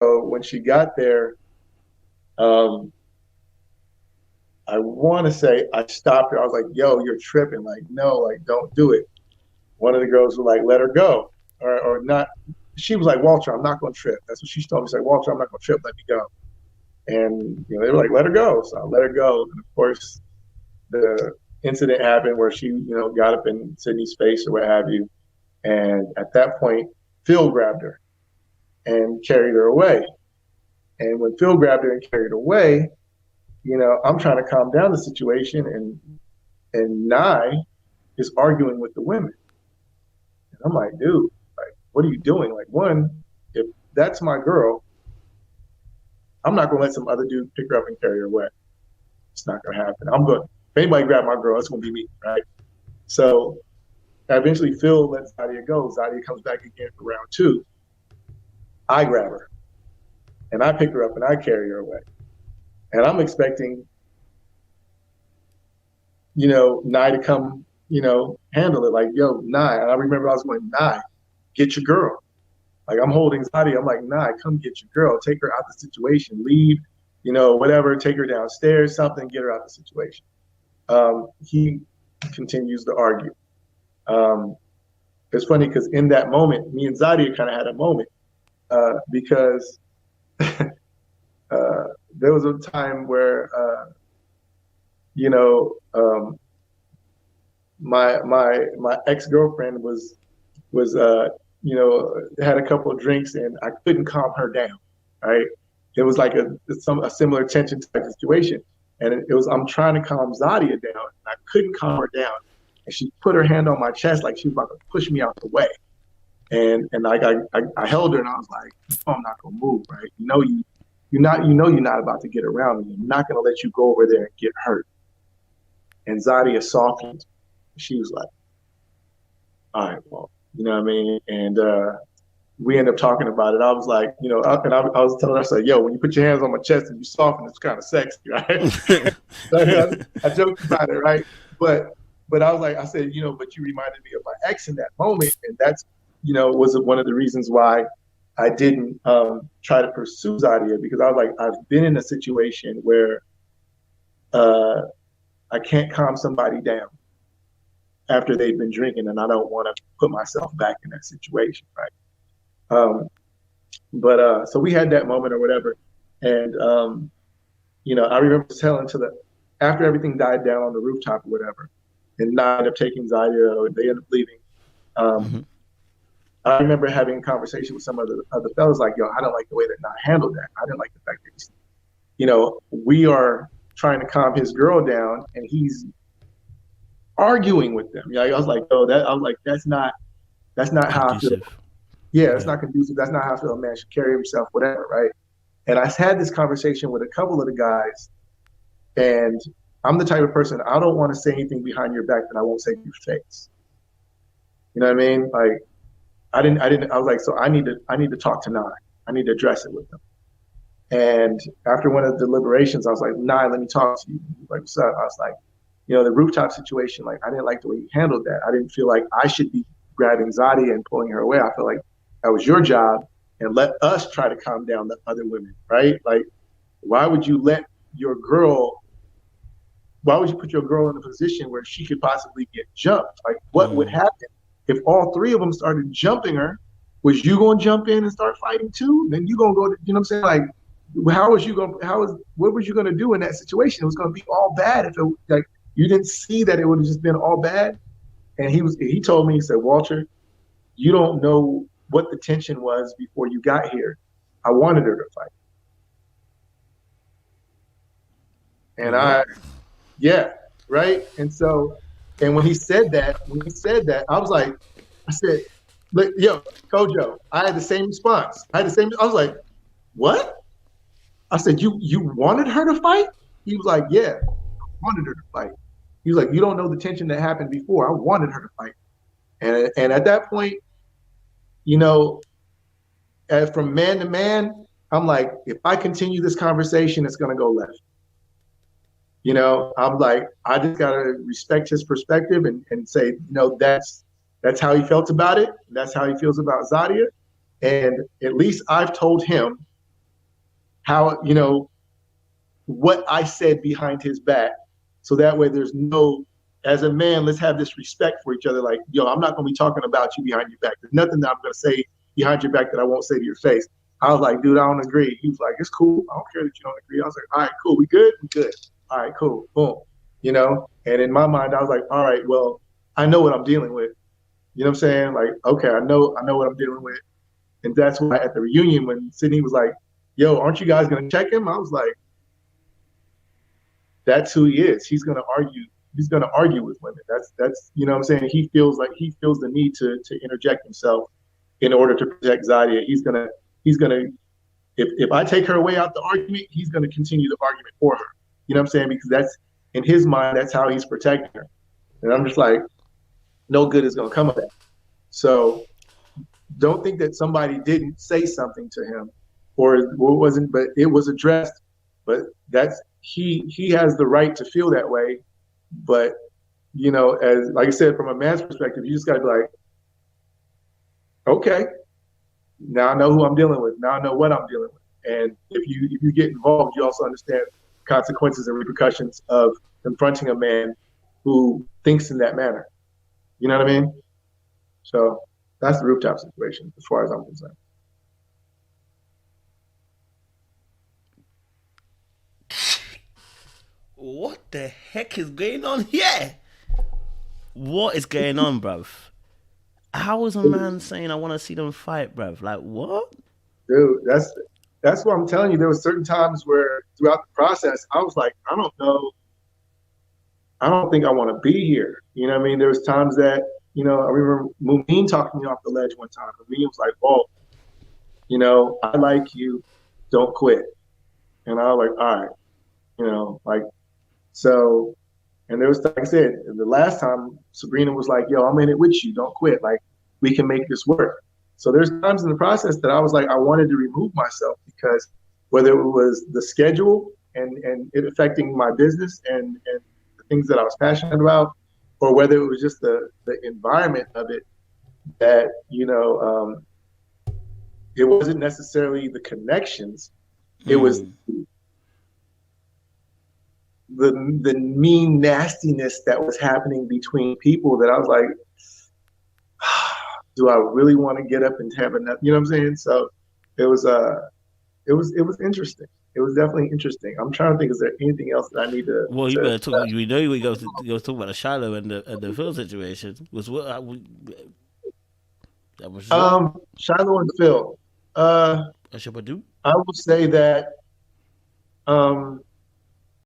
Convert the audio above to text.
So when she got there, I want to say I stopped her. I was like, yo, you're tripping. Like, no, like, don't do it. One of the girls was like, let her go. Or not. She was like, Walter, I'm not going to trip. That's what she told me. She's like, Walter, I'm not going to trip. Let me go. And they were like, let her go. So I let her go. And of course, the incident happened where she, got up in Sidney's face or what have you. And at that point, Phil grabbed her and carried her away. And when Phil grabbed her and carried her away, I'm trying to calm down the situation, and Nye is arguing with the women. And I'm like, dude, like, what are you doing? Like, one, if that's my girl, I'm not gonna let some other dude pick her up and carry her away. It's not gonna happen. If anybody grab my girl, it's gonna be me, right? So eventually Phil lets Zadia go. Zadia comes back again for round two. I grab her and I pick her up and I carry her away. And I'm expecting, Nye to come, handle it. Like, yo, Nye. And I remember I was going, Nye, get your girl. Like, I'm holding Zadia. I'm like, Nye, come get your girl. Take her out the situation. Leave, whatever. Take her downstairs, something. Get her out the situation. He continues to argue. It's funny because in that moment, me and Zadia kind of had a moment because there was a time where, my ex-girlfriend was had a couple of drinks and I couldn't calm her down. Right, it was like a similar tension type situation, and I'm trying to calm Zadia down, and I couldn't calm her down, and she put her hand on my chest like she was about to push me out the way, and I held her and I was like, oh, I'm not gonna move, right? You're not about to get around me. I'm not going to let you go over there and get hurt. And Zadia softened. She was like, all right, well, you know what I mean? And we ended up talking about it. I was like, and I was telling her, I said, yo, when you put your hands on my chest and you soften, it's kind of sexy, right? So, I joked about it, right? But I was like, I said, but you reminded me of my ex in that moment. And that's, was one of the reasons why I didn't try to pursue Zadia, because I was like, I've been in a situation where I can't calm somebody down after they've been drinking, and I don't want to put myself back in that situation, right? So we had that moment or whatever, and I remember telling after everything died down on the rooftop or whatever, and I ended up taking Zadia, or they ended up leaving. I remember having a conversation with some of the other fellas, like, yo, I don't like the way that Nye handled that. I didn't like the fact that we are trying to calm his girl down and he's arguing with them. I was like, that's not how I feel. Yeah, it's not conducive. That's not how I feel a man should carry himself, whatever, right? And I had this conversation with a couple of the guys, and I'm the type of person, I don't want to say anything behind your back that I won't say to your face. You know what I mean? Like, I was like, so I need to talk to Nye. I need to address it with him. And after one of the deliberations, I was like, Nye, let me talk to you. Like, what's up? I was like, the rooftop situation, like, I didn't like the way you handled that. I didn't feel like I should be grabbing Zadia and pulling her away. I feel like that was your job, and let us try to calm down the other women, right? Like, why would you put your girl in a position where she could possibly get jumped? Like, what would happen if all three of them started jumping her? Was you going to jump in and start fighting too? Then you going to go to, you know what I'm saying? Like, what was you going to do in that situation? It was going to be all bad if you didn't see that it would have just been all bad. And he told me, he said, Walter, you don't know what the tension was before you got here. I wanted her to fight. And right. And when he said that, I was like, I said, look, yo, Kojo, I had the same response. I was like, what? I said, you wanted her to fight? He was like, yeah, I wanted her to fight. He was like, you don't know the tension that happened before. I wanted her to fight. And at that point, from man to man, I'm like, if I continue this conversation, it's going to go left. I'm like, I just got to respect his perspective and say, that's how he felt about it. That's how he feels about Zadia. And at least I've told him how, what I said behind his back. So that way there's no, as a man, let's have this respect for each other. Like, yo, I'm not going to be talking about you behind your back. There's nothing that I'm going to say behind your back that I won't say to your face. I was like, dude, I don't agree. He was like, it's cool. I don't care that you don't agree. I was like, all right, cool. We good? We good. All right, cool. Boom. And in my mind, I was like, all right, well, I know what I'm dealing with. You know what I'm saying? Like, okay, I know what I'm dealing with. And that's why at the reunion, when Sidney was like, yo, aren't you guys going to check him? I was like, that's who he is. He's going to argue. He's going to argue with women. That's what I'm saying? He feels the need to interject himself in order to protect Zadia. He's going to, if I take her away out the argument, he's going to continue the argument for her. You know what I'm saying? Because that's, in his mind, that's how he's protecting her. And I'm just like, no good is going to come of that. So don't think that somebody didn't say something to him or it wasn't, but it was addressed. But that's, he has the right to feel that way. But, as like I said, from a man's perspective, you just got to be like, okay, now I know who I'm dealing with. Now I know what I'm dealing with. And if you get involved, you also understand consequences and repercussions of confronting a man who thinks in that manner. You know what I mean? So that's the rooftop situation as far as I'm concerned. What the heck is going on here? What is going on, bruv? How is a man saying I want to see them fight, bruv? Like, what? Dude, that's what I'm telling you. There were certain times where throughout the process, I was like, I don't know. I don't think I want to be here. You know what I mean? There was times that, I remember Mumin talking me off the ledge one time. Mumin was like, oh, I like you. Don't quit. And I was like, all right, like, so, and there was, like I said, the last time Sabrina was like, yo, I'm in it with you. Don't quit. Like, we can make this work. So there's times in the process that I was like, I wanted to remove myself because whether it was the schedule and it affecting my business and the things that I was passionate about, or whether it was just the environment of it that, it wasn't necessarily the connections. It was the mean nastiness that was happening between people that I was like, do I really want to get up and have enough? You know what I'm saying? So it was interesting. It was definitely interesting. I'm trying to think, is there anything else that I need to? Well, you better talk. We know we go talk about the Shiloh and the Phil situation. Was what that was Shiloh and Phil. I will say that